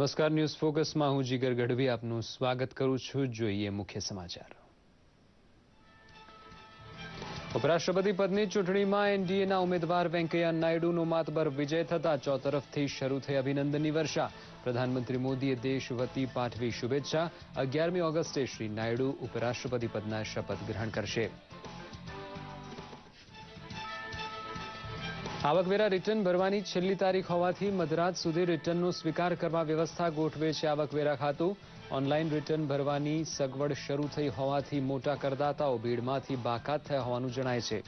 નમસ્કાર, ન્યૂઝ ફોકસમાં હું જીગર ગઢવી આપનું સ્વાગત કરું છું. જોઈએ મુખ્ય સમાચાર. ઉપરાષ્ટ્રપતિ પદની ચૂંટણીમાં એનડીએના ઉમેદવાર વેંકૈયા નાયડુનો માતબર વિજય થતા ચોતરફથી શરૂ થઈ અભિનંદનની વર્ષા. પ્રધાનમંત્રી મોદીએ દેશ વતી પાઠવી શુભેચ્છા. 11મી ઓગસ્ટે શ્રી નાયડુ ઉપરાષ્ટ્રપતિ પદના શપથ ગ્રહણ કરશે. આવકવેરા રિટર્ન ભરવાની છેલ્લી તારીખ હોવાથી મધરાત સુધી રિટર્નનો સ્વીકાર કરવા વ્યવસ્થા ગોઠવે છે આવકવેરા ખાતું. ઓનલાઈન રિટર્ન ભરવાની સગવડ શરૂ થઈ હોવાથી મોટા કરદાતાઓ ભીડમાંથી બાકાત થયા હોવાનું જણાય છે.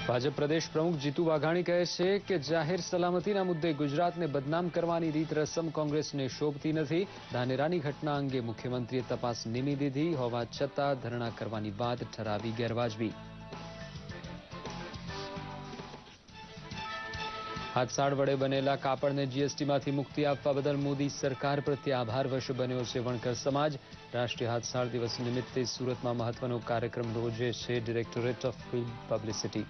ભાજપ પ્રદેશ પ્રમુખ જીતુ વાઘાણી કહે છે કે જાહેર સલામતીના મુદ્દે ગુજરાતને બદનામ કરવાની રીત રસમ કોંગ્રેસને શોભતી નથી. ધાનેરાની ઘટના અંગે મુખ્યમંત્રીએ તપાસ નીમી દીધી હોવા છતાં ધરણા કરવાની વાત ઠરાવી ગેરવાજબી. હાથસાળ વડે બનેલા કાપડને જીએસટીમાંથી મુક્તિ આપવા બદલ મોદી સરકાર પ્રત્યે આભારવશ બન્યો છે વણકર સમાજ. રાષ્ટ્રીય હાથસાળ દિવસ નિમિત્તે સુરતમાં મહત્વનો કાર્યક્રમ યોજે છે ડિરેક્ટોરેટ ઓફ ફિલ્મ પબ્લિસિટી.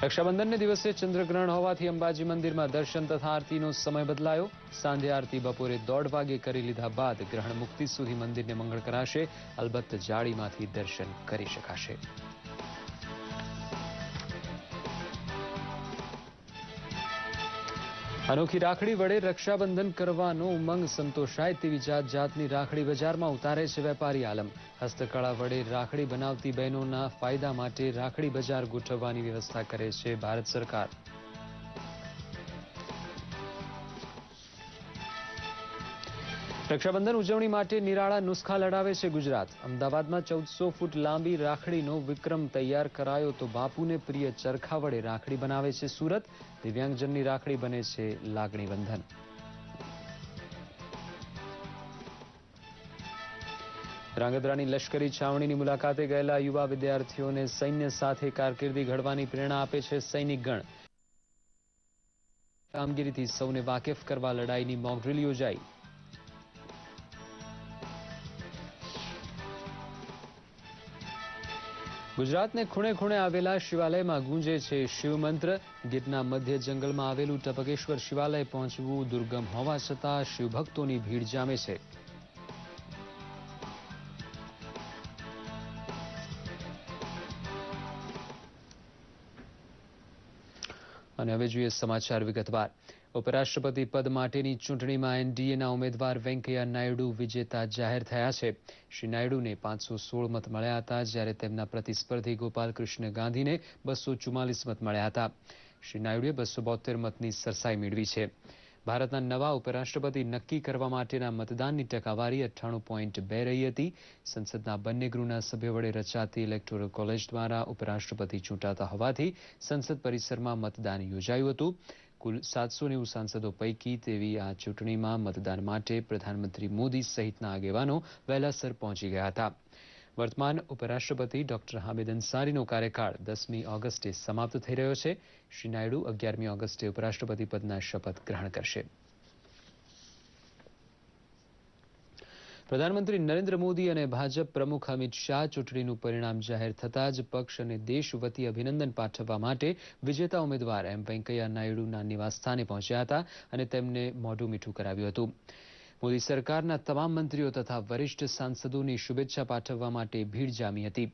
રક્ષાબંધનને દિવસે ચંદ્રગ્રહણ હોવાથી અંબાજી મંદિરમાં દર્શન તથા આરતીનો સમય બદલાયો. સાંજે આરતી બપોરે 1:30 વાગે કરી લીધા બાદ ગ્રહણ મુક્તિ સુધી મંદિરને મંગળ કરાશે. અલબત્ત જાળીમાંથી દર્શન કરી શકાશે. અનોખી રાખડી વડે રક્ષાબંધન કરવાનો ઉમંગ સંતોષાય તેવી જાત જાતની રાખડી બજારમાં ઉતારે છે વેપારી આલમ. હસ્તકળા વડે રાખડી બનાવતી બહેનોના ફાયદા માટે રાખડી બજાર ગોઠવવાની વ્યવસ્થા કરે છે ભારત સરકાર. રક્ષાબંધન ઉજવણી માટે નિરાળા નુસ્ખા લડાવે છે ગુજરાત. અમદાવાદમાં 1400 ફૂટ લાંબી રાખડીનો વિક્રમ તૈયાર કરાયો તો બાપુને પ્રિય ચરખા વડે રાખડી બનાવે છે સુરત. દિવ્યાંગજનની રાખડી બને છે લાગણી બંધન. ધ્રાંગધ્રાની લશ્કરી છાવણીની મુલાકાતે ગયેલા યુવા વિદ્યાર્થીઓને સૈન્ય સાથે કારકિર્દી ઘડવાની પ્રેરણા આપે છે સૈનિક ગણ. કામગીરીથી સૌને વાકેફ કરવા લડાઈની મોક ડ્રીલ યોજાઈ. ગુજરાતને ખૂણે ખૂણે આવેલા શિવાલયમાં ગુંજે છે શિવમંત્ર. ગીરના મધ્ય જંગલમાં આવેલું ટપકેશ્વર શિવાલય પહોંચવું દુર્ગમ હોવા છતાં શિવભક્તોની ભીડ જામે છે. અને હવે જોઈએ સમાચાર વિગતવાર. ઉપરાષ્ટ્રપતિ પદ માટેની ચૂંટણીમાં એનડીએના ઉમેદવાર વેંકૈયા નાયડુ વિજેતા જાહેર થયા છે. શ્રી નાયડુને 516 મત મળ્યા હતા, જ્યારે તેમના પ્રતિસ્પર્ધી ગોપાલકૃષ્ણ ગાંધીને 244 મત મળ્યા હતા. શ્રી નાયડુએ 272 મતની સરસાઈ મેળવી છે. ભારતના નવા ઉપરાષ્ટ્રપતિ નક્કી કરવા માટેના મતદાનની ટકાવારી 98.2 રહી હતી. સંસદના બંને ગૃહના સભ્યો વડે રચાતી ઇલેક્ટોરલ કોલેજ દ્વારા ઉપરાષ્ટ્રપતિ ચૂંટાતા હોવાથી સંસદ પરિસરમાં મતદાન યોજાયું હતું. કુલ 790 સાંસદો પૈકી તેવી આ ચૂંટણીમાં મતદાન માટે પ્રધાનમંત્રી મોદી સહિતના આગેવાનો વહેલાસર પહોંચી ગયા હતા. વર્તમાન ઉપરાષ્ટ્રપતિ ડોક્ટર હામિદ અંસારીનો કાર્યકાળ 10મી ઓગસ્ટે સમાપ્ત થઈ રહ્યો છે. શ્રી નાયડુ 11મી ઓગસ્ટે ઉપરાષ્ટ્રપતિ પદના શપથ ગ્રહણ કરશે. પ્રધાનમંત્રી નરેન્દ્ર મોદી અને ભાજપ પ્રમુખ અમિત શાહ ચૂંટણીનું પરિણામ જાહેર થતાં જ પક્ષ અને દેશ વતી અભિનંદન પાઠવવા માટે વિજેતા ઉમેદવાર એમ વેંકૈયા નાયડુના નિવાસસ્થાને પહોંચ્યા હતા અને તેમને મોઢું મીઠું કરાવ્યું હતું. મોદી સરકારના તમામ મંત્રીઓ તથા વરિષ્ઠ સાંસદોની શુભેચ્છા પાઠવવા માટે ભીડ જામી હતી.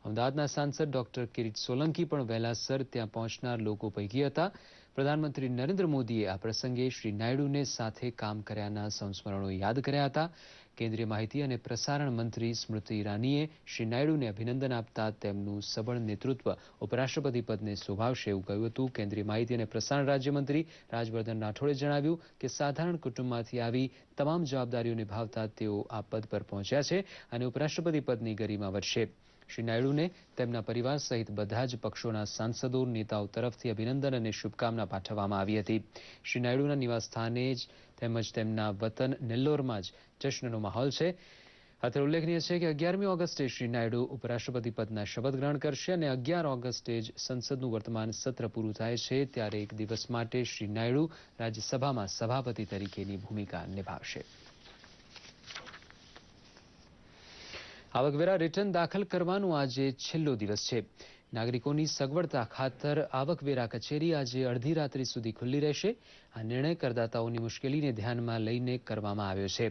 અમદાવાદના સાંસદ ડોક્ટર કિરીટ સોલંકી પણ વહેલાસર ત્યાં પહોંચનાર લોકો પૈકી હતા. પ્રધાનમંત્રી નરેન્દ્ર મોદીએ આ પ્રસંગે શ્રી નાયડુને સાથે કામ કર્યાના સંસ્મરણો યાદ કર્યા હતા. કેન્દ્રીય માહિતી અને પ્રસારણ મંત્રી સ્મૃતિ ઈરાનીએ શ્રી નાયડુને અભિનંદન આપતા તેમનું સબળ નેતૃત્વ ઉપરાષ્ટ્રપતિ પદને શોભાવશે એવું કહ્યું હતું. કેન્દ્રીય માહિતી અને પ્રસારણ રાજ્યમંત્રી રાજવર્ધન રાઠોડે જણાવ્યું કે સાધારણ કુટુંબમાંથી આવી તમામ જવાબદારીઓ નિભાવતા તેઓ આ પદ પર પહોંચ્યા છે અને ઉપરાષ્ટ્રપતિ પદની ગરિમા વધશે. શ્રી નાયડુને તેમના પરિવાર સહિત બધા જ પક્ષોના સાંસદો નેતાઓ તરફથી અભિનંદન અને શુભકામના પાઠવવામાં આવી હતી. શ્રી નાયડુના નિવાસસ્થાને જ તેમજ તેમના વતન નેલ્લોરમાં જ જશ્નનો માહોલ છે. અત્રે ઉલ્લેખનીય છે કે 11મી ઓગસ્ટે શ્રી નાયડુ ઉપરાષ્ટ્રપતિ પદના શપથ ગ્રહણ કરશે અને 11 ઓગસ્ટે જ સંસદનું વર્તમાન સત્ર પૂરું થાય છે. ત્યારે એક દિવસ માટે શ્રી નાયડુ રાજ્યસભામાં સભાપતિ તરીકેની ભૂમિકા નિભાવશે. આવકવેરા રિટર્ન દાખલ કરવાનો આજે છેલ્લો દિવસ છે. નાગરિકોની સગવડતા ખાતર આવકવેરા કચેરી આજે અડધી રાત્રિ સુધી ખુલ્લી રહેશે. આ નિર્ણય કરદાતાઓની મુશ્કેલીને ધ્યાનમાં લઈને કરવામાં આવ્યો છે.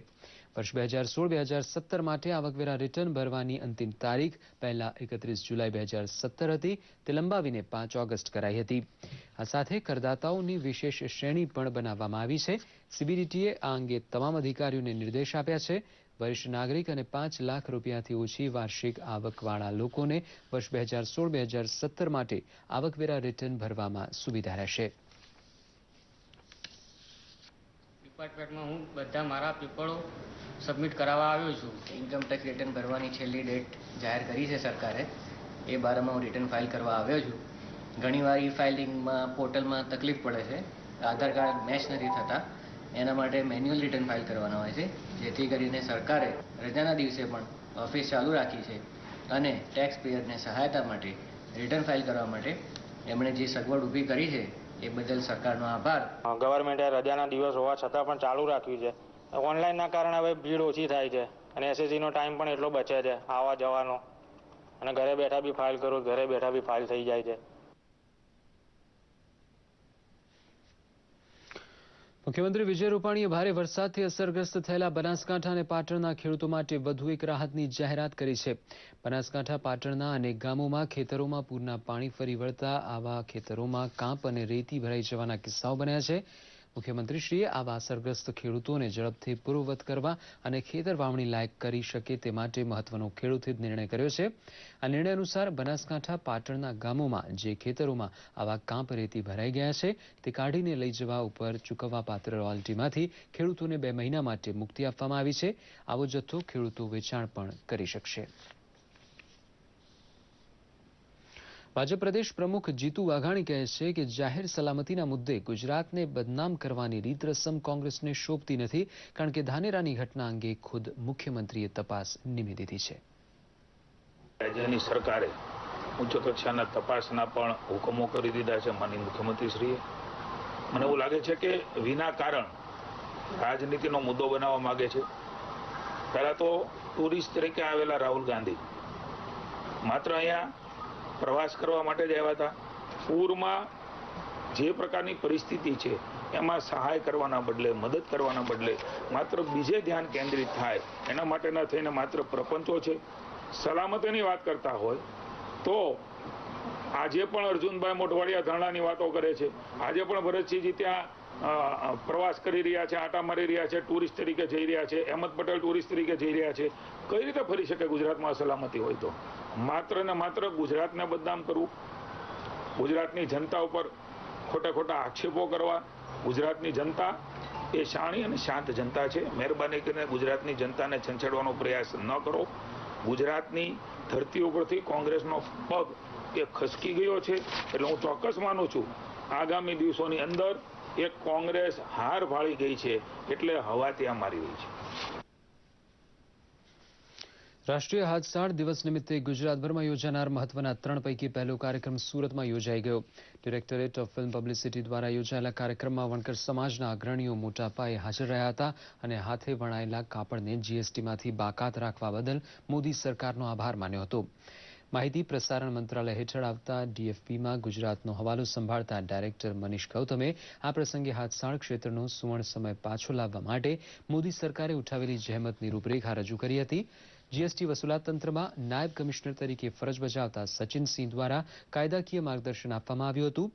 વર્ષ 2016-2017 માટે આવકવેરા રિટર્ન ભરવાની અંતિમ તારીખ પહેલા 31 જુલાઈ 2017 હતી, તે લંબાવીને 5 ઓગસ્ટ કરાઈ હતી. આ સાથે કરદાતાઓની વિશેષ શ્રેણી પણ બનાવવામાં આવી છે. સીબીડીટીએ આ અંગે તમામ અધિકારીઓને નિર્દેશ આપ્યા છે. વરિષ્ઠ નાગરિક અને 5 લાખ રૂપિયાથી ઓછી વાર્ષિક આવકવાળા લોકોને વર્ષ 2016-2017 માટે આવકવેરા રિટર્ન ભરવામાં સુવિધા રહેશે. ડિપાર્ટમેન્ટમાં હું બધા મારા પેપરો સબમિટ કરાવવા આવ્યો છું. ઇન્કમ ટેક્સ રિટર્ન ભરવાની છેલ્લી ડેટ જાહેર કરી છે સરકારે. એ બારમાં હું રિટર્ન ફાઇલ કરવા આવ્યો છું. ઘણીવાર ઈ ફાઇલિંગમાં પોર્ટલમાં તકલીફ પડે છે. આધાર કાર્ડ મેચ નથી થતા. એના માટે મેન્યુઅલ રિટર્ન ફાઇલ કરવાના હોય છે, જેથી કરીને સરકારે રજાના દિવસે પણ ઓફિસ ચાલુ રાખી છે અને ટેક્સ પેયરને સહાયતા માટે રિટર્ન ફાઇલ કરવા માટે એમણે જે સગવડ ઊભી કરી છે એ બદલ સરકારનો આભાર. ગવર્મેન્ટે રજાના દિવસ હોવા છતાં પણ ચાલુ રાખ્યું છે. ઓનલાઈનના કારણે હવે ભીડ ઓછી થાય છે અને એસએસસીનો ટાઈમ પણ એટલો બચે છે આવવા જવાનો, અને ઘરે બેઠા બી ફાઇલ કરો, ઘરે બેઠા બી ફાઇલ થઈ જાય છે. મુખ્યમંત્રી વિજય રૂપાણીએ ભારે વરસાદથી અસરગ્રસ્ત થયેલા બનાસકાંઠા અને પાટણના ખેડૂતો માટે વધુ એક રાહતની જાહેરાત કરી છે. બનાસકાંઠા, પાટણના અનેક ગામોમાં ખેતરોમાં પૂરના પાણી ફરી વળતા આવા ખેતરોમાં કાંપ અને રેતી ભરાઈ જવાના કિસ્સાઓ બન્યા છે. મુખ્યમંત્રીશ્રીએ આવા અસરગ્રસ્ત ખેડૂતોને ઝડપથી પૂર્વવત કરવા અને ખેતર વાવણી લાયક કરી શકે તે માટે મહત્વનો ખેડૂત હિત નિર્ણય કર્યો છે. આ નિર્ણય અનુસાર બનાસકાંઠા, પાટણના ગામોમાં જે ખેતરોમાં આવા કાંપ રેતી ભરાઈ ગયા છે તે કાઢીને લઈ જવા ઉપર ચૂકવવાપાત્ર રોયલ્ટીમાંથી ખેડૂતોને 2 મહિના માટે મુક્તિ આપવામાં આવી છે. આવો જથ્થો ખેડૂતો વેચાણ પણ કરી શકશે. ભાજપ પ્રદેશ પ્રમુખ જીતુ વાઘાણી કહે છે કે જાહેર સલામતીના મુદ્દે ગુજરાતને બદનામ કરવાની રીત રસમ કોંગ્રેસને શોભતી નથી, કારણ કે ધાનેરાની ઘટના અંગે ખુદ મુખ્યમંત્રીએ તપાસ નિમી દીધી છે. રાજ્યની સરકારે ઉચ્ચ કક્ષાના તપાસના પણ હુકમો કરી દીધા છે માનનીય મુખ્યમંત્રીશ્રીએ. મને એવું લાગે છે કે વિના કારણ રાજનીતિનો મુદ્દો બનાવવા માંગે છે. પહેલા તો ટુરિસ્ટ તરીકે આવેલા રાહુલ ગાંધી માત્ર અહીંયા પ્રવાસ કરવા માટે જ આવ્યા હતા. પૂરમાં જે પ્રકારની પરિસ્થિતિ છે એમાં સહાય કરવાના બદલે, મદદ કરવાના બદલે માત્ર બીજે ધ્યાન કેન્દ્રિત થાય એના માટેના થઈને માત્ર પ્રપંચો છે. સલામતીની વાત કરતા હોય તો આજે પણ અર્જુનભાઈ મોઢવાડિયા ધરણાની વાતો કરે છે. આજે પણ ભરતસિંહજી ત્યાં પ્રવાસ કરી રહ્યા છે, આટા મારી રહ્યા છે, ટુરિસ્ટ તરીકે જઈ રહ્યા છે. અહેમદ પટેલ ટુરિસ્ટ તરીકે જઈ રહ્યા છે. કઈ રીતે ફરી શકે ગુજરાતમાં સલામતી હોય તો? માત્ર ને માત્ર ગુજરાતને બદનામ કરવું, ગુજરાતની જનતા ઉપર ખોટા ખોટા આક્ષેપો કરવા. ગુજરાતની જનતા એ શાણી અને શાંત જનતા છે. મહેરબાની કરીને ગુજરાતની જનતાને છંછેડવાનો પ્રયાસ ન કરો. ગુજરાતની ધરતી ઉપરથી કોંગ્રેસનો પગ એ ખસકી ગયો છે. એટલે હું ચોક્કસ માનું છું આગામી દિવસોની અંદર એક કોંગ્રેસ હાર ભાળી ગઈ છે, એટલે હવા ત્યાં મારી રહી છે. રાષ્ટ્રીય હાથસાળ દિવસ નિમિત્તે ગુજરાતભરમાં યોજાનાર મહત્વના 3 પૈકી પહેલો કાર્યક્રમ સુરતમાં યોજાઈ ગયો. ડિરેક્ટરેટ ઓફ ફિલ્મ પબ્લિસિટી દ્વારા યોજાયેલા કાર્યક્રમમાં વણકર સમાજના અગ્રણીઓ મોટા પાયે હાજર રહ્યા હતા અને હાથે વણાયેલા કાપડને જીએસટીમાંથી બાકાત રાખવા બદલ મોદી સરકારનો આભાર માન્યો હતો. માહિતી પ્રસારણ મંત્રાલય હેઠળ આવતા ડીએફપીમાં ગુજરાતનો હવાલો સંભાળતા ડાયરેક્ટર મનીષ ગૌતમે આ પ્રસંગે હાથસાળ ક્ષેત્રનો સુવર્ણ સમય પાછો લાવવા માટે મોદી સરકારે ઉઠાવેલી જહેમતની રૂપરેખા રજૂ કરી હતી. જીએસટી વસૂલાત તંત્રમાં નાયબ કમિશનર તરીકે ફરજ બજાવતા સચિનસિંહ દ્વારા કાયદાકીય માર્ગદર્શન આપવામાં આવ્યું હતું.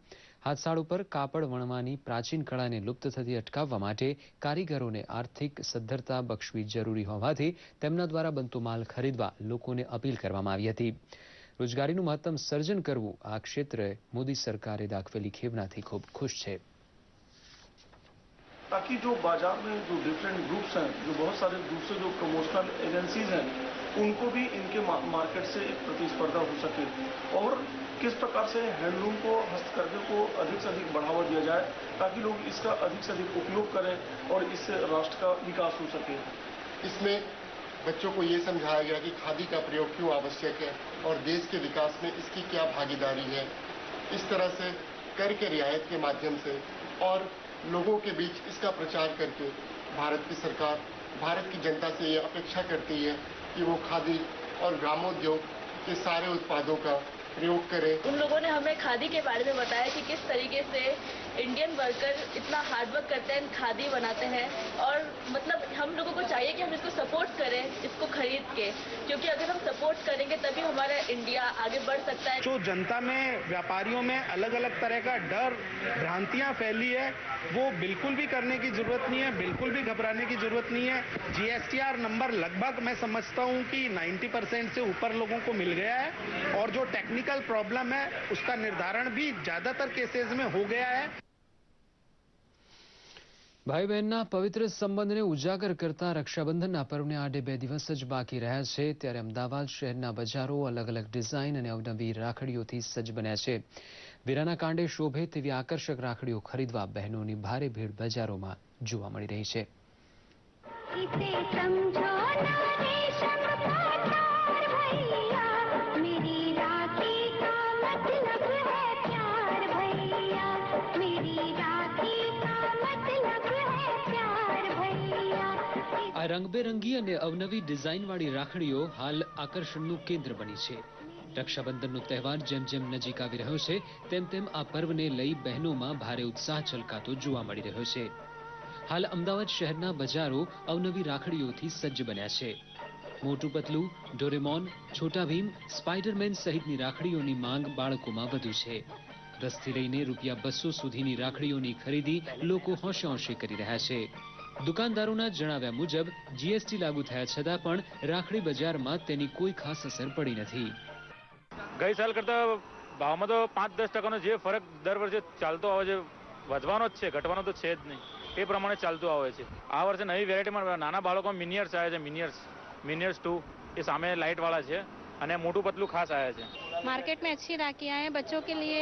હાથસાળ ઉપર કાપડ વણવાની પ્રાચીન કળાને લુપ્ત થતી અટકાવવા માટે કારીગરોને આર્થિક સદ્ધરતા બક્ષવી જરૂરી હોવાથી તેમના દ્વારા બનતો માલ ખરીદવા લોકોને અપીલ કરવામાં આવી હતી. રોજગારીનું મહત્તમ સર્જન કરવું આ ક્ષેત્રે મોદી સરકારે દાખવેલી ખેવનાથી ખૂબ ખુશ છે. ताकि जो बाजार में जो डिफरेंट ग्रुप्स हैं, जो बहुत सारे दूसरे जो प्रमोशनल एजेंसीज हैं, उनको भी इनके मार्केट से एक प्रतिस्पर्धा हो सके और किस प्रकार से हैंडलूम को, हस्तकरघे को अधिक से अधिक बढ़ावा दिया जाए ताकि लोग इसका अधिक से अधिक उपयोग करें और इससे राष्ट्र का विकास हो सके. इसमें बच्चों को ये समझाया गया कि खादी का प्रयोग क्यों आवश्यक है और देश के विकास में इसकी क्या भागीदारी है. इस तरह से कर के रियायत के माध्यम से और लोगों के बीच इसका प्रचार करके भारत की सरकार भारत की जनता से ये अपेक्षा करती है कि वो खादी और ग्रामोद्योग के सारे उत्पादों का प्रयोग करें। उन लोगों ने हमें खादी के बारे में बताया कि किस तरीके से इंडियन वर्कर इतना हार्ड वर्क करते हैं, खादी बनाते हैं, और मतलब हम लोगों को चाहिए कि हम इसको सपोर्ट करें, इसको खरीद के, क्योंकि अगर हम सपोर्ट करेंगे तभी हमारा इंडिया आगे बढ़ सकता है। जो जनता में, व्यापारियों में अलग अलग तरह का डर, भ्रांतियां फैली है, वो बिल्कुल भी करने की जरूरत नहीं है, बिल्कुल भी घबराने की जरूरत नहीं है। GSTR नंबर लगभग मैं समझता हूं कि 90% से ऊपर लोगों को मिल गया है, और जो टेक्निकल प्रॉब्लम है उसका निर्धारण भी ज्यादातर केसेस में हो गया है। ભાઈ બહેનના પવિત્ર સંબંધને ઉજાગર કરતા રક્ષાબંધનના પર્વને આડે 2 દિવસ જ બાકી રહ્યા છે, ત્યારે અમદાવાદ શહેરના બજારો અલગ અલગ ડિઝાઇન અને અવનવી રાખડીઓથી સજ્જ બન્યા છે. વીરાના કાંડે શોભે તેવી આકર્ષક રાખડીઓ ખરીદવા બહેનોની ભારે ભીડ બજારોમાં જોવા મળી રહી છે. આ રંગબેરંગી અને અવનવી ડિઝાઇનવાળી રાખડીઓ હાલ આકર્ષણનું કેન્દ્ર બની છે. રક્ષાબંધનનો તહેવાર જેમ જેમ નજીક આવી રહ્યો છે તેમ તેમ આ પર્વને લઈ બહેનોમાં ભારે ઉત્સાહ છલકાતો જોવા મળી રહ્યો છે. હાલ અમદાવાદ શહેરના બજારો અવનવી રાખડીઓથી સજ્જ બન્યા છે. મોટું પતલું, ડોરેમોન, છોટા ભીમ, સ્પાઇડરમેન સહિતની રાખડીઓની માંગ બાળકોમાં વધુ છે. 10 થી લઈને ₹200 સુધીની રાખડીઓની ખરીદી લોકો હોંશે હોંશે કરી રહ્યા છે. દુકાનદારોના જણાવ્યા મુજબ GST લાગુ થયા છતાં પણ રાખડી બજારમાં તેની કોઈ ખાસ અસર પડી નથી. ગઈ સાલ કરતા ભાવમાં તો 5-10% જે ફરક દર વર્ષે ચાલતો આવે છે, વધવાનો જ છે, ઘટવાનો તો છે જ નહીં, એ પ્રમાણે ચાલતું આવે છે. આ વર્ષે નવી વેરાયટીમાં નાના બાળકોમાં મિનિયર્સ આવે છે, મિનિયર્સ 2 એ સામે લાઇટ वाला છે, અને મોટું પતલું ખાસ आया છે. मार्केट में अच्छी राखियाँ हैं बच्चों के लिए,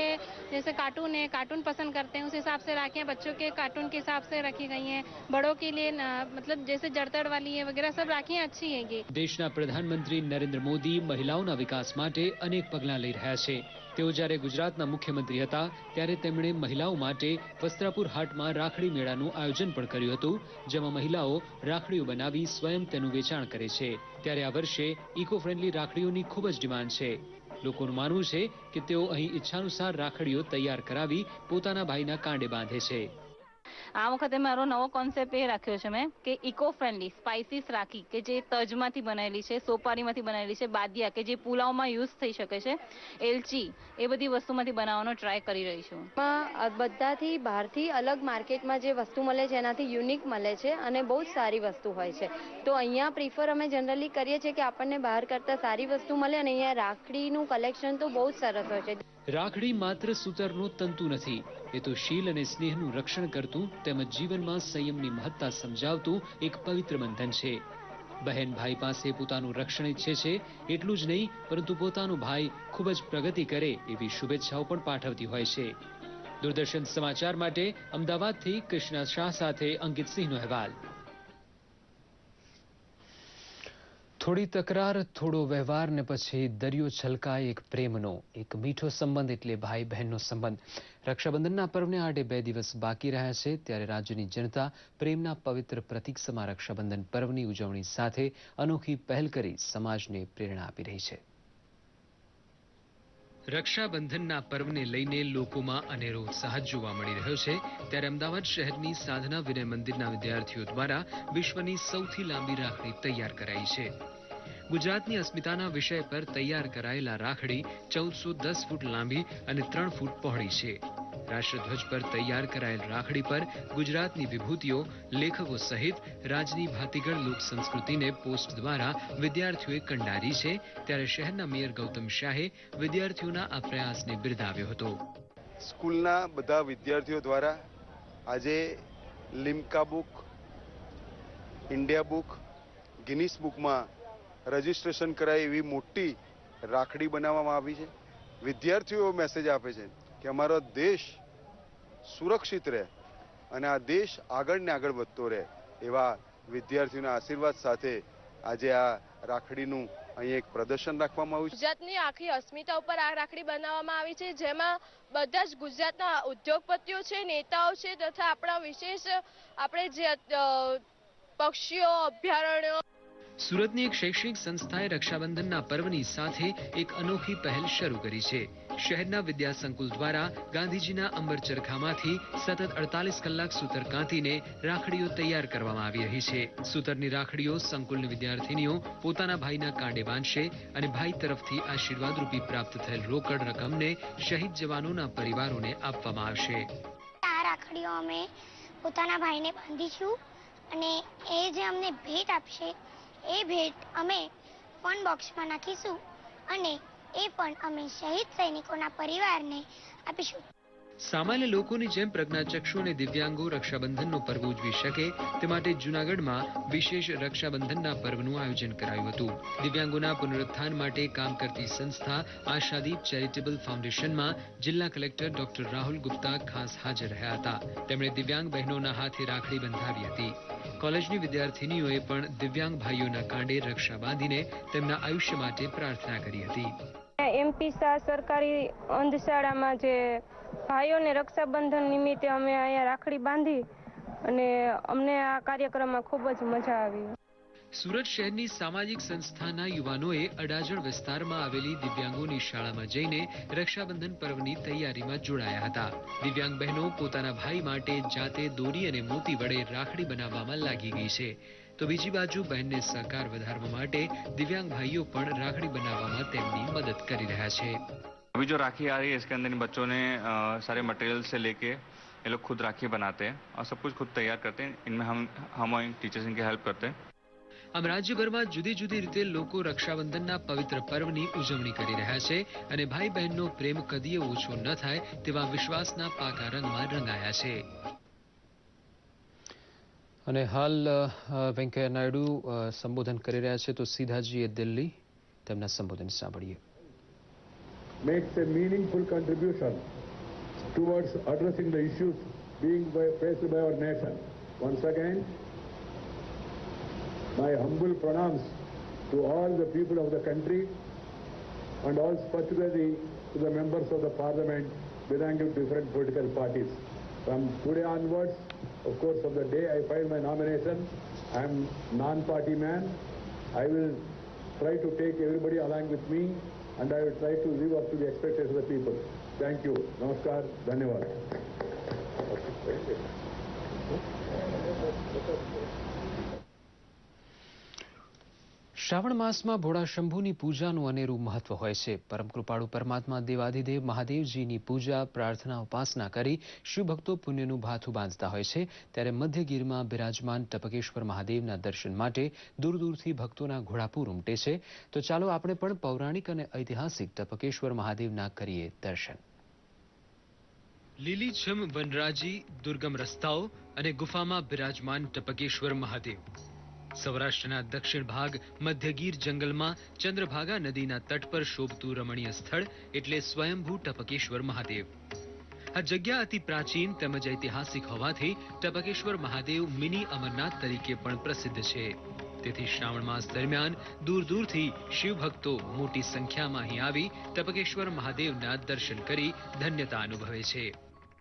जैसे कार्टून है, कार्टून पसंद करते हैं उस हिसाब से राखियाँ बच्चों के कार्टून के हिसाब से रखी गई हैं. बड़ों के लिए मतलब जैसे जड़तड़ वाली है वगैरह सब राखियाँ अच्छी हैं. દેશના પ્રધાનમંત્રી નરેન્દ્ર મોદી મહિલાઓના વિકાસ માટે અનેક પગલાં લઈ રહ્યા છે. તેઓ જ્યારે ગુજરાતના મુખ્યમંત્રી હતા ત્યારે તેમણે મહિલાઓ માટે વસ્ત્રાપુર હાટમાં રાખડી મેળાનું આયોજન પણ કર્યું હતું, જેમાં મહિલાઓ રાખડીઓ બનાવી સ્વયં તેનું વેચાણ કરે છે. ત્યારે આ વર્ષે ઇકો ફ્રેન્ડલી રાખડીઓની ખૂબ જ ડિમાન્ડ છે. લોકોનું માનવું છે કે તેઓ અહીં ઈચ્છાનુસાર રાખડીઓ તૈયાર કરાવી પોતાના ભાઈના કાંડે બાંધે છે. આ વખતે મારો નવો કોન્સેપ્ટ એ રાખ્યો છે મેં કે ઇકો ફ્રેન્ડલી સ્પાઇસીસ રાખી કે જે તજમાંથી બનાવેલી છે, સોપારીમાંથી બનાવેલી છે, બાદિયા કે જે પુલાવમાં યુઝ થઈ શકે છે, એલચી, એ બધી વસ્તુમાંથી બનાવવાનો ટ્રાય કરી રહી છું. બધાથી બહારથી અલગ માર્કેટમાં જે વસ્તુ મળે છે એનાથી યુનિક મળે છે અને બહુ જ સારી વસ્તુ હોય છે. તો અહીંયા પ્રિફર અમે જનરલી કરીએ છીએ કે આપણને બહાર કરતાં સારી વસ્તુ મળે, અને અહીંયા રાખડીનું કલેક્શન તો બહુ જ સરસ હોય છે. રાખડી માત્ર સૂતરનું તંતુ નથી, એ તો શીલ અને સ્નેહનું રક્ષણ કરતું તેમજ જીવનમાં સંયમની મહત્તા સમજાવતું એક પવિત્ર બંધન છે. બહેન ભાઈ પાસે પોતાનું રક્ષણ ઈચ્છે છે, એટલું જ નહીં પરંતુ પોતાનો ભાઈ ખૂબ જ પ્રગતિ કરે એવી શુભેચ્છાઓ પણ પાઠવતી હોય છે. દૂરદર્શન સમાચાર માટે અમદાવાદથી કૃષ્ણા શાહ સાથે અંકિત સિંહનો અહેવાલ. થોડી તકરાર, થોડો વ્યવહાર ને પછી દરિયો છલકાય એક પ્રેમનો, એક મીઠો સંબંધ એટલે ભાઈ બહેનનો સંબંધ. રક્ષાબંધનના પર્વને આડે 2 દિવસ બાકી રહ્યા છે, ત્યારે રાજ્યની જનતા પ્રેમના પવિત્ર પ્રતીક સમા રક્ષાબંધન પર્વની ઉજવણી સાથે અનોખી પહેલ કરી સમાજને પ્રેરણા આપી રહી છે. રક્ષાબંધનના પર્વને લઈને લોકોમાં અનેરો ઉત્સાહ જોવા મળી રહ્યો છે, ત્યારે અમદાવાદ શહેરની સાધના વિનય મંદિરના વિદ્યાર્થીઓ દ્વારા વિશ્વની સૌથી લાંબી રાખડી તૈયાર કરાઈ છે. ગુજરાતની અસ્મિતાના વિષય પર તૈયાર કરાયેલા રાખડી 1410 ફૂટ લાંબી અને 3 ફૂટ પહોળી છે. રાષ્ટ્રધ્વજ પર તૈયાર કરાયેલ રાખડી પર ગુજરાતની વિભૂતિઓ, લેખકો સહિત રાજની ભાતીગળ લોક સંસ્કૃતિને પોસ્ટ દ્વારા વિદ્યાર્થીઓએ કંડારી છે, ત્યારે શહેરના મેયર ગૌતમ શાહે વિદ્યાર્થીઓના આ પ્રયાસને બિરદાવ્યો હતો. સ્કૂલના બધા વિદ્યાર્થીઓ દ્વારા આજે Limca book, India book, Guinness બુકમાં રજીસ્ટ્રેશન કરાય એવી મોટી રાખડી બનાવવામાં આવી છે. વિદ્યાર્થીઓ મેસેજ આપે છે કે અમારો દેશ સુરક્ષિત રહે અને આ દેશ આગળ ને આગળ વધતો રહે, એવા વિદ્યાર્થીઓના આશીર્વાદ સાથે આજે આ રાખડીનું અહીં એક પ્રદર્શન રાખવામાં આવ્યું છે. ગુજરાતની આખી અસ્મિતા ઉપર આ રાખડી બનાવવામાં આવી છે, જેમાં બધા જ ગુજરાતના ઉદ્યોગપતિઓ છે, નેતાઓ છે, તથા આપણા વિશેષ આપણે જે પક્ષીઓ, અભયારણ્યો સુરતની એક શૈક્ષણિક સંસ્થાએ રક્ષાબંધનના પર્વની સાથે એક અનોખી પહેલ શરૂ કરી છે. શહેરના વિદ્યા સંકુલ દ્વારા ગાંધીજીના અંબર ચરખામાંથી સતત 48 કલાક સૂતર કાંતીને રાખડીઓ તૈયાર કરવામાં આવી રહી છે. સૂતરની રાખડીઓ સંકુલની વિદ્યાર્થીનીઓ પોતાના ભાઈના કાંડે બાંધશે અને ભાઈ તરફથી આશીર્વાદરૂપી પ્રાપ્ત થયેલ રોકડ રકમને શહીદ જવાનોના પરિવારોને આપવામાં આવશે. આ રાખડીઓ અમે પોતાના ભાઈને બાંધીશું અને એ જે અમને ભેટ આપશે એ ભેટ અમે ફંડ બોક્સમાં નાખીશું અને એ પણ અમે શહીદ સૈનિકોના પરિવારને આપીશું. સામાન્ય લોકોની જેમ પ્રજ્ઞાચક્ષુ અને દિવ્યાંગો રક્ષાબંધનનો પર્વ ઉજવી શકે તે માટે જૂનાગઢમાં વિશેષ રક્ષાબંધનના પર્વનું આયોજન કરાયું હતું. દિવ્યાંગોના પુનરુત્થાન માટે કામ કરતી સંસ્થા આશાદીપ ચેરિટેબલ ફાઉન્ડેશનમાં જિલ્લા કલેક્ટર ડોક્ટર રાહુલ ગુપ્તા ખાસ હાજર રહ્યા હતા. તેમણે દિવ્યાંગ બહેનોના હાથે રાખડી બંધાવી હતી. કોલેજની વિદ્યાર્થીનીઓએ પણ દિવ્યાંગ ભાઈઓના કાંડે રક્ષા બાંધીને તેમના આયુષ્ય માટે પ્રાર્થના કરી હતી. એમપી શાહ સરકારી અંધશાળામાં જે ભાઈઓને રક્ષાબંધન નિમિત્તે અમે અહીંયા રાખડી બાંધી અને અમને આ કાર્યક્રમમાં ખૂબ જ મજા આવી. સુરત શહેરની સામાજિક સંસ્થાના યુવાનોએ અડાજણ વિસ્તારમાં આવેલી દિવ્યાંગોની શાળામાં જઈને રક્ષાબંધન પર્વની તૈયારીમાં જોડાયા હતા. દિવ્યાંગ બહેનો પોતાના ભાઈ માટે જાતે દોરી અને મોતી વડે રાખડી બનાવવામાં લાગી ગઈ છે. તો બીજી બાજુ બહેનને સહકાર વધારવા માટે દિવ્યાંગ ભાઈઓ પણ રાખડી બનાવવામાં તેમની મદદ કરી રહ્યા છે. अभी जो राखी आ रही है इसके अंदर इन बच्चों ने सारे मटेरियल से लेके ये लोग खुद राखी बनाते हैं और सब कुछ खुद तैयार करते हैं. इनमें हम और टीचर्स इनकी हेल्प करते हैं. આમ રાજ્યભરમાં જુદી જુદી રીતે લોકો રક્ષાબંધનના પવિત્ર પર્વની ઉજવણી કરી રહ્યા છે અને ભાઈ બહેનનો પ્રેમ કદીએ ઓછો ન થાય તેવા વિશ્વાસના પાકા રંગમાં રંગાયા છે. અને હાલ વેંકૈયા નાયડુ સંબોધન કરી રહ્યા છે તો સીધા જઈએ દિલ્હી, તેમના સંબોધન સાંભળીએ. Makes a meaningful contribution towards addressing the issues being faced by our nation. Once again, my humble pranams to all the people of the country and also particularly to the members of the parliament belonging to different political parties. From today onwards, of course, of the day I filed my nomination, I am non-party man. I will try to take everybody along with me and I will try to live up to the expectations of the people. Thank you. Namaskar. Dhanyawad. Shravan માસમાં ભોળા શંભુની પૂજાનું અનેરું મહત્વ હોય છે. પરમ કૃપાળુ પરમાત્મા દેવાધિદેવ મહાદેવજીની પૂજા, પ્રાર્થના, ઉપાસના કરી શિવભક્તો પુણ્યનું ભાથું બાંધતા હોય છે. ત્યારે મધ્યગીરમાં બિરાજમાન ટપકેશ્વર મહાદેવના દર્શન માટે દૂર દૂરથી ભક્તોના ઘોડાપૂર ઉમટે છે. તો ચાલો આપણે પણ પૌરાણિક અને ઐતિહાસિક ટપકેશ્વર મહાદેવના કરીએ દર્શન. લીલીછમ વનરાજી, દુર્ગમ રસ્તાઓ અને ગુફામાં બિરાજમાન ટપકેશ્વર મહાદેવ. સૌરાષ્ટ્રના દક્ષિણ ભાગ મધ્યગીર જંગલમાં ચંદ્રભાગા નદીના તટ પર શોભતું રમણીય સ્થળ એટલે સ્વયંભૂ ટપકેશ્વર મહાદેવ. આ જગ્યા અતિ પ્રાચીન તેમજ ઐતિહાસિક હોવાથી ટપકેશ્વર મહાદેવ મિની અમરનાથ તરીકે પણ પ્રસિદ્ધ છે. તેથી શ્રાવણ માસ દરમિયાન દૂર દૂરથી શિવભક્તો મોટી સંખ્યામાં અહીં આવી ટપકેશ્વર મહાદેવના દર્શન કરી ધન્યતા અનુભવે છે.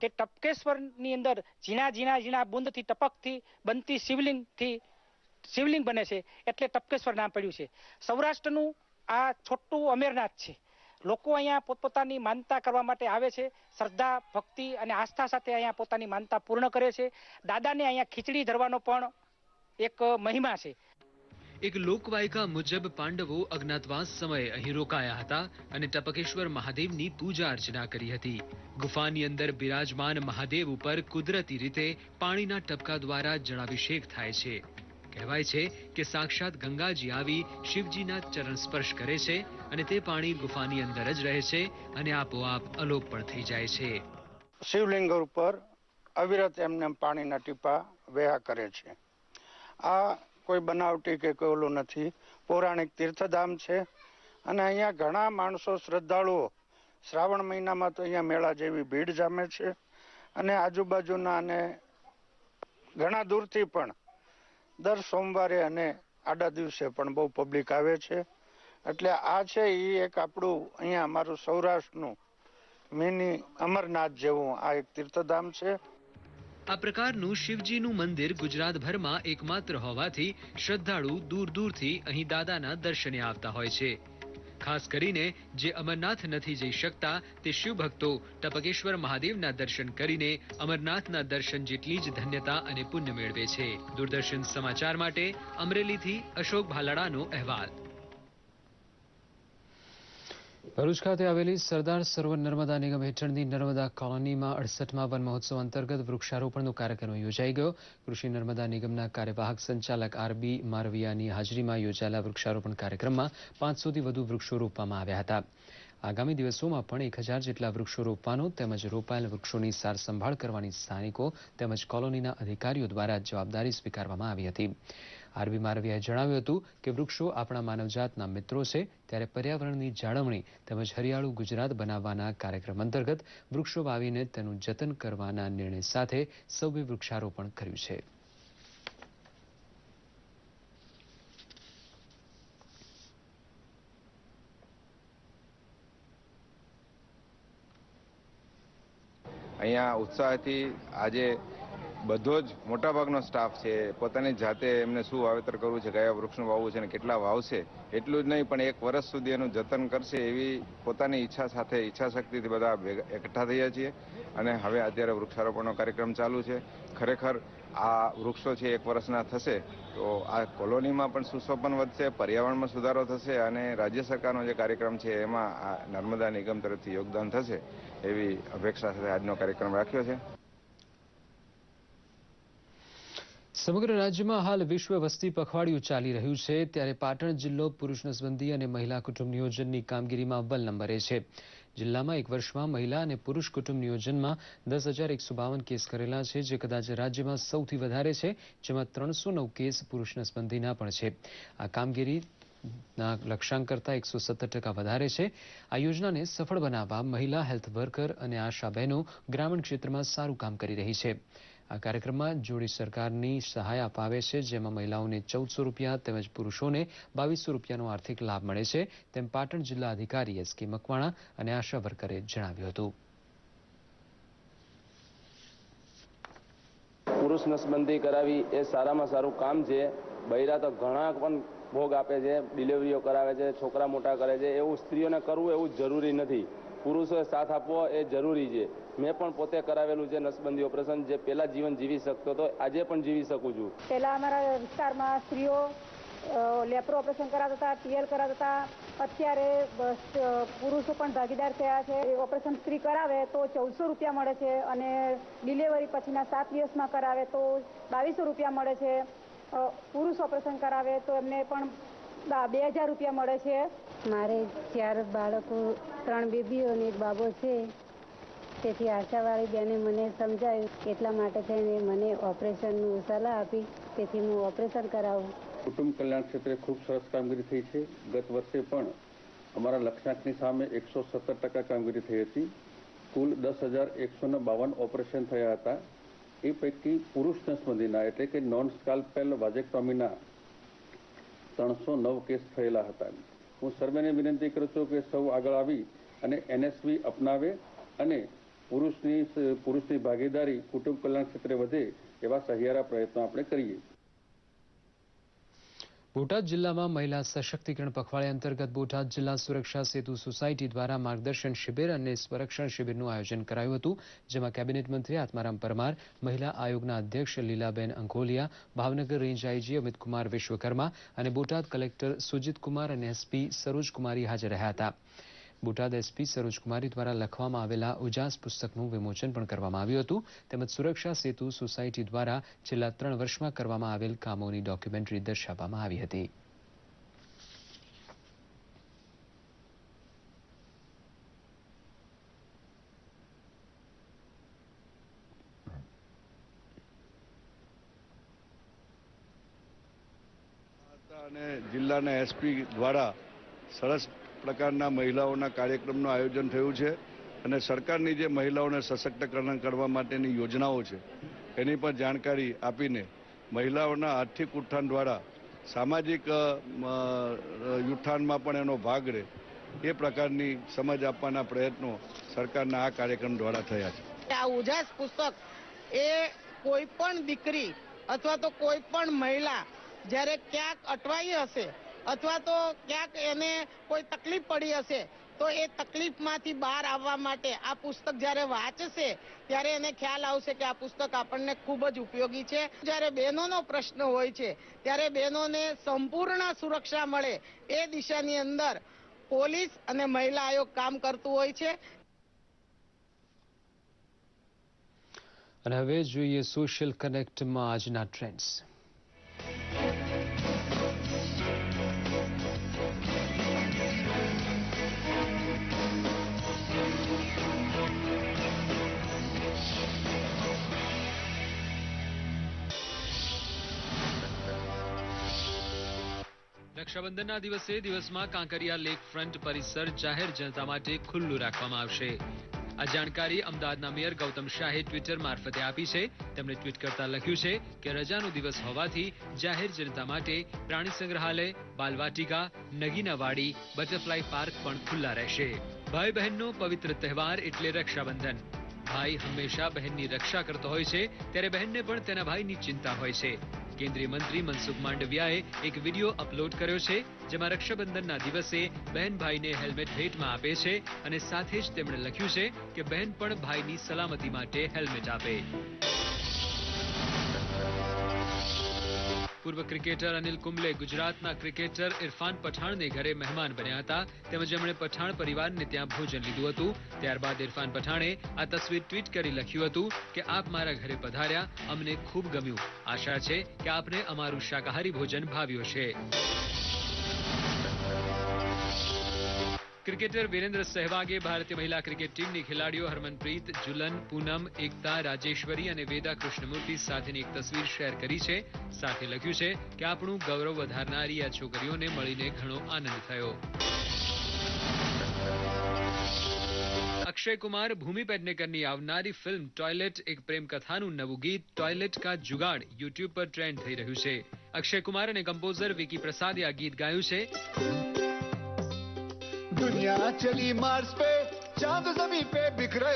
કે ટપકેશ્વરની અંદર ઝીણા ઝીણા બુંદથી ટપકથી બનતી શિવલિંગ બને છે એટલે ટપકેશ્વર નામ પડ્યું છે. સૌરાષ્ટ્રનું આ છોટું અમેરનાથ છે. લોકો અહીંયા પોતપોતાની માનતા કરવા માટે આવે છે. શ્રદ્ધા, ભક્તિ અને આસ્થા સાથે અહીંયા પોતાની માનતા પૂર્ણ કરે છે. દાદાને અહીંયા ખીચડી ધરવાનો પણ એક મહિમા છે. એક લોકવાયકા મુજબ પાંડવો અજ્ઞાતવાસ સમયે અહીં રોકાયા હતા અને ટપકેશ્વર મહાદેવની પૂજા અર્ચના કરી હતી. ગુફાની અંદર બિરાજમાન મહાદેવ ઉપર કુદરતી રીતે પાણીના ટપકા દ્વારા જળાભિષેક થાય છે. કહેવાય છે કે સાક્ષાત ગંગાજી આવી શિવજીના ચરણ સ્પર્શ કરે છે અને તે પાણી ગુફાની અંદર જ રહે છે અને આપોઆપ અલોપ પણ થઈ જાય છે. શિવલિંગ ઉપર અવિરત એમને પાણીના ટીપા વહ્યા કરે છે. આ કોઈ બનાવટી કે કોઈ ઓલું નથી, પૌરાણિક તીર્થધામ છે અને અહીંયા ઘણા માણસો શ્રદ્ધાળુઓ શ્રાવણ મહિનામાં તો અહીંયા મેળા જેવી ભીડ જામે છે અને આજુબાજુના અને ઘણા દૂરથી પણ દર સોમવારે અને આડા દિવસે પણ બહુ પબ્લિક આવે છે. એટલે આ છે એ એક આપણું અહીંયા અમારું સૌરાષ્ટ્રનું મિની અમરનાથ જેવું આ એક તીર્થધામ છે. આ પ્રકારનું શિવજીનું મંદિર ગુજરાતભરમાં એકમાત્ર હોવાથી શ્રદ્ધાળુ દૂર દૂરથી અહીં દાદાના દર્શને આવતા હોય છે. ખાસ કરીને જે અમરનાથ નથી જઈ શકતા તે શિવભક્તો ટપકેશ્વર મહાદેવના દર્શન કરીને અમરનાથના દર્શન જેટલી જ ધન્યતા અને પુણ્ય મેળવે છે. દૂરદર્શન સમાચાર માટે અમરેલીથી અશોક ભાલાડાનો અહેવાલ. ભરૂચ ખાતે આવેલી સરદાર સરોવર નર્મદા નિગમ હેઠળની નર્મદા કોલોનીમાં 68મા વન મહોત્સવ અંતર્ગત વૃક્ષારોપણનો કાર્યક્રમ યોજાઈ ગયો. કૃષિ નર્મદા નિગમના કાર્યવાહક સંચાલક આરબી મારવિયાની હાજરીમાં યોજાયેલા વૃક્ષારોપણ કાર્યક્રમમાં 500થી વધુ વૃક્ષો રોપવામાં આવ્યા હતા. આગામી દિવસોમાં પણ 1000 જેટલા વૃક્ષો રોપવાનો તેમજ રોપાયેલ વૃક્ષોની સાર સંભાળ કરવાની સ્થાનિકો તેમજ કોલોનીના અધિકારીઓ દ્વારા જવાબદારી સ્વીકારવામાં આવી હતી. આરબી મારવિયાએ જણાવ્યું હતું કે વૃક્ષો આપણા માનવજાતના મિત્રો છે, ત્યારે પર્યાવરણની જાળવણી તેમજ હરિયાળું ગુજરાત બનાવવાના કાર્યક્રમ અંતર્ગત વૃક્ષો વાવીને તેનું જતન કરવાના નિર્ણય સાથે સૌએ વૃક્ષારોપણ કર્યું છે. અહીંયા ઉત્સાહથી આજે બધો જ મોટાભાગનો સ્ટાફ છે પોતાની જાતે એમને શું વાવેતર કરવું છે, કયા વૃક્ષનું વાવવું છે અને કેટલા વાવશે એટલું જ નહીં પણ 1 વર્ષ સુધી એનું જતન કરશે એવી પોતાની ઈચ્છા સાથે ઈચ્છાશક્તિથી બધા એકઠા થયા છીએ અને હવે અત્યારે વૃક્ષારોપણનો કાર્યક્રમ ચાલુ છે. ખરેખર આ વૃક્ષો છે 1 વર્ષના થશે તો આ કોલોનીમાં પણ સુશોભન વધશે, પર્યાવરણમાં સુધારો થશે અને રાજ્ય સરકારનો જે કાર્યક્રમ છે એમાં આ નર્મદા નિગમ તરફથી યોગદાન થશે એવી અપેક્ષા સાથે આજનો કાર્યક્રમ રાખ્યો છે. સમગ્ર રાજ્યમાં હાલ વિશ્વ વસ્તી પખવાડિયું ચાલી રહ્યું છે, ત્યારે પાટણ જિલ્લો પુરુષ નસબંધી અને મહિલા કુટુંબ નિયોજનની કામગીરીમાં અવ્વલ નંબરે છે. જિલ્લામાં 1 વર્ષમાં મહિલા અને પુરુષ કુટુંબ નિયોજનમાં 10,152 કેસ કરેલા છે, જે કદાચ રાજ્યમાં સૌથી વધારે છે, જેમાં 309 કેસ પુરુષ નસબંધીના પણ છે. આ કામગીરી લક્ષ્યાંક કરતા 117% વધારે છે. આ યોજનાને સફળ બનાવવા મહિલા હેલ્થ વર્કર અને આશા બહેનો ગ્રામીણ ક્ષેત્રમાં સારું કામ કરી રહી છે. આ કાર્યક્રમમાં જોડી સરકારની સહાય અપાવે છે, જેમાં મહિલાઓને 1,400 રૂપિયા તેમજ પુરુષોને 2,200 રૂપિયાનો આર્થિક લાભ મળે છે, તેમ પાટણ જિલ્લા અધિકારી એસ.કે. મકવાણા અને આશા વર્કરે જણાવ્યું હતું. પુરુષ નસબંધી કરાવી એ સારામાં સારું કામ છે. બૈરા તો ઘણા પણ ભોગ આપે છે, ડિલિવરીઓ કરાવે છે, છોકરા મોટા કરે છે. એવું સ્ત્રીઓને કરવું એવું જરૂરી નથી. પુરુષોએ સાથ આપવો એ જરૂરી છે. મેં પણ પોતે કરાવેલું છે નસબંધી ઓપરેશન, જે પહેલા જીવન જીવી શકતો હતો આજે પણ જીવી શકું છું. પહેલા અમારા વિસ્તારમાં સ્ત્રીઓ લેપ્રો ઓપરેશન કરાવતા હતા, ટીએલ કરાવતા હતા. અત્યારે પુરુષો પણ ભાગીદાર થયા છે. ઓપરેશન સ્ત્રી કરાવે તો 1,400 રૂપિયા મળે છે અને ડિલિવરી પછીના 7 દિવસમાં કરાવે તો 2,200 રૂપિયા મળે છે. પુરુષ ઓપરેશન કરાવે તો એમને પણ 2,000 રૂપિયા મળે છે. મારે 4 બાળકો, 3 બેબીઓ અને 1 બાબો છે. તેથી આશાવાળી બેને મને સમજાવ્યું, એટલા માટે થઈને મને ઓપરેશનનું સલાહ આપી. તેથી હું ઓપરેશન કરાવું. કુટુંબ કલ્યાણ ક્ષેત્રે ખૂબ સરસ કામગીરી થઈ છે. ગત વર્ષે પણ અમારા લક્ષ્યાંકની સામે 117% કામગીરી થઈ હતી. કુલ 10,152 ઓપરેશન થયા હતા. એ પૈકી પુરુષ નસબંધીના એટલે કે નોન સ્કાલ્પેલ વાજેક્ટોમીના 309 કેસ થયેલા હતા. હું સર્વેને વિનંતી કરું છું કે સૌ આગળ આવી અને NSV અપનાવે અને પુરુષની ભાગીદારી કુટુંબ કલ્યાણ ક્ષેત્રે વધે એવા સહિયારા પ્રયત્નો આપણે કરીએ. બોટાદ જિલ્લામાં મહિલા સશક્તિકરણ પખવાડિયા અંતર્ગત બોટાદ જિલ્લા સુરક્ષા સેતુ સોસાયટી દ્વારા માર્ગદર્શન શિબિર અને સ્વરક્ષણ શિબિરનું આયોજન કરાયું હતું, જેમાં કેબિનેટ મંત્રી આત્મારામ પરમાર, મહિલા આયોગના અધ્યક્ષ લીલાબેન અંકોલિયા, ભાવનગર રેન્જ આઈજી અમિતકુમાર વિશ્વકર્મા અને બોટાદ કલેક્ટર સુજીતકુમાર અને એસપી સરોજકુમારી હાજર રહ્યા હતા. બોટાદ એસપી સરોજકુમારી દ્વારા લખવામાં આવેલા ઉજાસ પુસ્તકનું વિમોચન પણ કરવામાં આવ્યું હતું, તેમજ સુરક્ષા સેતુ સોસાયટી દ્વારા છેલ્લા 3 વર્ષમાં કરવામાં આવેલ કામોની ડોક્યુમેન્ટરી દર્શાવવામાં આવી હતી. અને જિલ્લાના એસપી દ્વારા સરસ પ્રકારના મહિલાઓના કાર્યક્રમનું આયોજન થયું છે અને સરકારની જે મહિલાઓને સશક્તિકરણ કરવા માટેની યોજનાઓ છે એની પણ જાણકારી આપીને મહિલાઓના આર્થિક ઉત્થાન દ્વારા સામાજિક ઉત્થાનમાં પણ એનો ભાગ રહે એ પ્રકારની સમજ આપવાના પ્રયત્નો સરકારના આ કાર્યક્રમ દ્વારા થયા છે. આ ઉજાસ પુસ્તક એ કોઈ પણ દીકરી અથવા તો કોઈ પણ મહિલા જ્યારે ક્યાંક અટવાઈ હશે અથવા તો ક્યાંક એને કોઈ તકલીફ પડી હશે તો એ તકલીફમાંથી બહાર આવવા માટે આ પુસ્તક જ્યારે વાંચશે ત્યારે એને ખ્યાલ આવશે કે આ પુસ્તક આપણને ખૂબ જ ઉપયોગી છે. જ્યારે બહેનોનો પ્રશ્ન હોય છે ત્યારે બહેનોને સંપૂર્ણ સુરક્ષા મળે એ દિશાની અંદર પોલીસ અને મહિલા આયોગ કામ કરતું હોય છે. અને હવે જોઈએ સોશિયલ કનેક્ટમાં આજના ટ્રેન્ડ્સ. રક્ષાબંધનના દિવસે દિવસમાં કાંકરિયા લેક ફ્રન્ટ પરિસર જાહેર જનતા માટે ખુલ્લું રાખવામાં આવશે. આ જાણકારી અમદાવાદના મેયર ગૌતમ શાહે ટ્વિટર મારફતે આપી છે. તેમણે ટ્વીટ કરતા લખ્યું છે કે રજાનો દિવસ હોવાથી જાહેર જનતા માટે પ્રાણી સંગ્રહાલય, બાલવાટિકા, નગીનાવાડી, બટરફ્લાય પાર્ક પણ ખુલ્લા રહેશે. ભાઈ બહેનનો પવિત્ર તહેવાર એટલે રક્ષાબંધન. ભાઈ હંમેશા બહેનની રક્ષા કરતો હોય છે ત્યારે બહેનને પણ તેના ભાઈની ચિંતા હોય છે. કેન્દ્રીય મંત્રી મનસુખ માંડવિયાએ એક વિડીયો અપલોડ કર્યો છે જેમાં રક્ષાબંધનના દિવસે બહેન ભાઈને હેલ્મેટ ભેટમાં આપે છે અને સાથે જ તેમણે લખ્યું છે કે બહેન પણ ભાઈની સલામતી માટે હેલ્મેટ આપે. પૂર્વ ક્રિકેટર અનિલ કુંબલે ગુજરાતના ક્રિકેટર ઇરફાન પઠાણને ઘરે મહેમાન બન્યા હતા તેમજ એમણે પઠાણ પરિવારને ત્યાં ભોજન લીધું હતું. ત્યારબાદ ઇરફાન પઠાણે આ તસવીર ટ્વીટ કરી લખ્યું હતું કે આપ મારા ઘરે પધાર્યા, અમને ખૂબ ગમ્યું. આશા છે કે આપને અમારું શાકાહારી ભોજન ભાવ્યું છે. ક્રિકેટર વીરેન્દ્ર સહેવાગે ભારતીય મહિલા ક્રિકેટ ટીમની ખેલાડીઓ હરમનપ્રીત, જુલન, પૂનમ, એકતા, રાજેશ્વરી અને વેદા કૃષ્ણમૂર્તિ સાથેની એક તસવીર શેર કરી છે. સાથે લખ્યું છે કે આપણું ગૌરવ વધારનારી આ છોકરીઓને મળીને ઘણો આનંદ થયો. અક્ષય કુમાર, ભૂમિ પેડનેકરની આવનારી ફિલ્મ ટોયલેટ એક પ્રેમ કથાનું નવું ગીત ટોયલેટ કા જુગાડ યુટ્યુબ પર ટ્રેન્ડ થઈ રહ્યું છે. અક્ષય કુમાર અને કમ્પોઝર વિકી પ્રસાદે આ ગીત ગાયું છે. दुनिया चली मार्स पे, चांद जमीन पे बिखरो,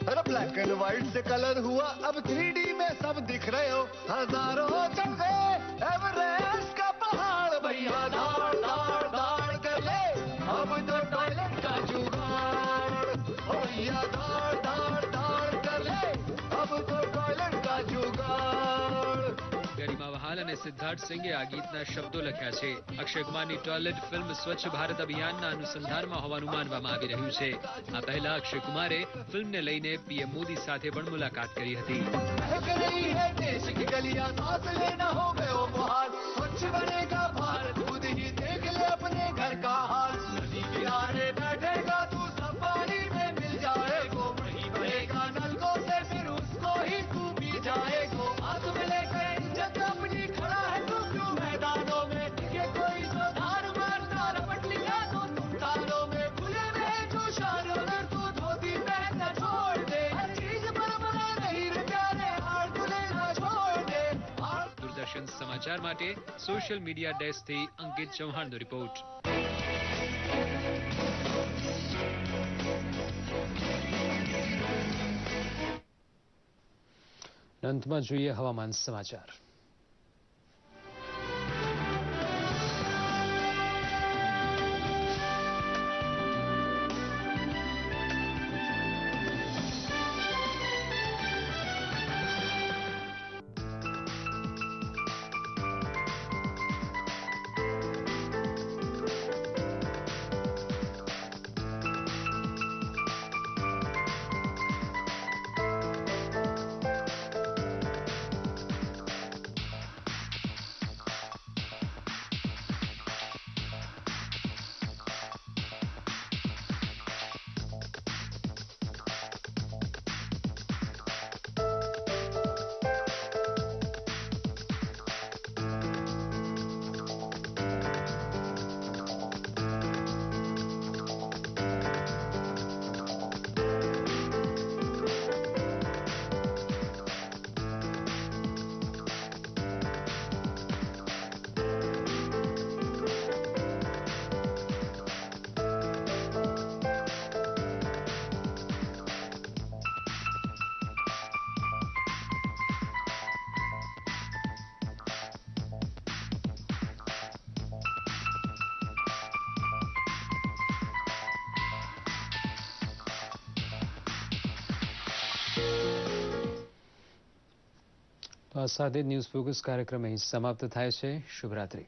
अरे ब्लैक एंड व्हाइट से कलर हुआ अब 3D में सब दिख रहे हो. हजारों चल गए एवरेस्ट का पहाड़, भैया दौड़ दौड़ दौड़ कर ले अब तो टॉयलेट का जुगाड़. भैया दौड़ दौड़ दौड़ कर ले अब तो टॉयलेट का जुगाड़. ગરિમા વહાલ અને સિદ્ધાર્થ સિંઘે આ ગીતના શબ્દો લખ્યા છે. અક્ષય કુમારની ટોયલેટ ફિલ્મ સ્વચ્છ ભારત અભિયાનના અનુસંધાનમાં હોવાનું માનવામાં આવી રહ્યું છે. આ પહેલા અક્ષય કુમારે ફિલ્મને લઈને પીએમ મોદી સાથે પણ મુલાકાત કરી હતી. સમાચાર માટે સોશિયલ મીડિયા ડેસ્કથી અંકિત ચૌહાણનો રિપોર્ટ. અંતમાં જોઈએ હવામાન સમાચાર. તો આ સાથે ન્યૂઝ ફોકસ કાર્યક્રમ અહીં સમાપ્ત થાય છે. શુભરાત્રી.